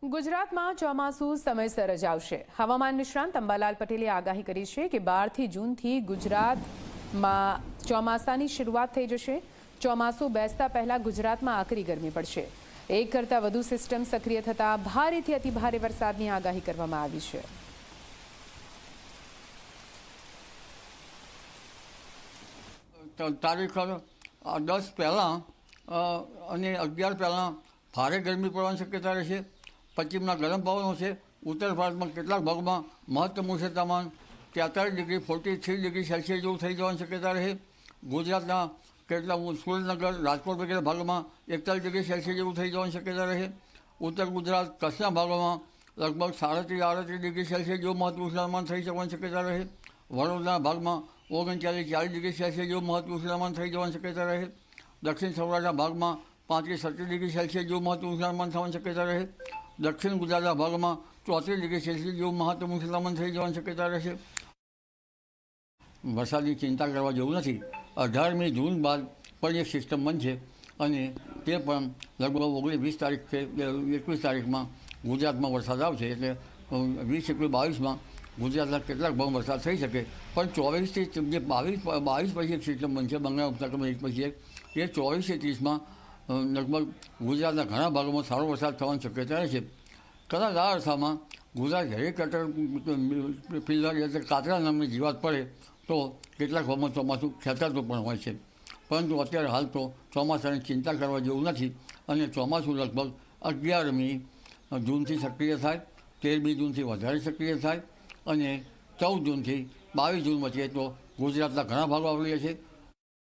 ગુજરાતમાં ચોમાસું સમયસર જ આવશે. હવામાન નિષ્ણાંત અંબાલાલ પટેલે આગાહી કરી છે કે 12 જૂનથી ગુજરાતમાં ચોમાસાની શરૂઆત થઈ જશે. ચોમાસું બેસતા પહેલા ગુજરાતમાં આકરી ગરમી પડશે. એક કરતાં વધુ સિસ્ટમ સક્રિય થતાં ભારેથી અતિભારે વરસાદની આગાહી કરવામાં આવી છે. તારીખ 10 પહેલાં અને 11 પહેલાં ભારે ગરમી પડવાની શક્યતા રહેશે. પશ્ચિમના ગરમ પવનો છે. ઉત્તર ભારતમાં કેટલાક ભાગમાં મહત્તમ ઊંચે તાપમાન 43 ડિગ્રી 43 ડિગ્રી સેલ્સિયસ જેવું થઈ જવાની શક્યતા રહે. ગુજરાતના કેટલાક સુરેન્દ્રનગર, રાજકોટ વગેરે ભાગમાં 41 ડિગ્રી સેલ્સિયસ જેવું થઈ જવાની શક્યતા રહે. ઉત્તર ગુજરાત કચ્છના ભાગોમાં લગભગ 37-38 ડિગ્રી સેલ્સિયસ જેવું મહત્તમ તાપમાન થઈ જવાની શક્યતા રહે. વડોદરાના ભાગમાં 39-40 ડિગ્રી સેલ્સિયસ જેવું મહત્તમ તાપમાન થઈ જવાની શક્યતા રહે. દક્ષિણ સૌરાષ્ટ્રના ભાગમાં 35-37 ડિગ્રી સેલ્સિયસ જેવું મહત્તમ તાપમાન થવાની શક્યતા રહે. દક્ષિણ ગુજરાતના ભાગમાં 34 ડિગ્રી સેલ્સિયસ જેવું મહત્તમ તાપમાન થઈ જવાની શક્યતા રહેશે. વરસાદની ચિંતા કરવા જેવું નથી. 18મી જૂન બાદ પણ એક સિસ્ટમ બનશે અને તે પણ લગભગ 19-20 તારીખ કે 21 તારીખમાં ગુજરાતમાં વરસાદ આવશે. એટલે 20-21-22માં ગુજરાતના કેટલાક ભાગમાં વરસાદ થઈ શકે. પણ 24થી જે 22 પછી એક સિસ્ટમ બનશે બંગાળ ઉપસાગરમાં એક પછી એક. એ 24-30માં લગભગ ગુજરાતના ઘણા ભાગોમાં સારો વરસાદ થવાની શક્યતા રહેશે. કદાચ આ અરસામાં ગુજરાત હેલિકોપ્ટર પિલ્લર એટલે કાતરા નામની જીવાત પડે તો કેટલાક ભાગમાં ચોમાસું ખેંચાતું પણ હોય છે. પરંતુ અત્યારે હાલ તો ચોમાસાની ચિંતા કરવા જેવું નથી અને ચોમાસું લગભગ 11મી જૂનથી સક્રિય થાય, 13મી જૂનથી વધારે સક્રિય થાય અને 14 જૂનથી 22 જૂન વચ્ચે તો ગુજરાતના ઘણા ભાગો આવરી લે છે.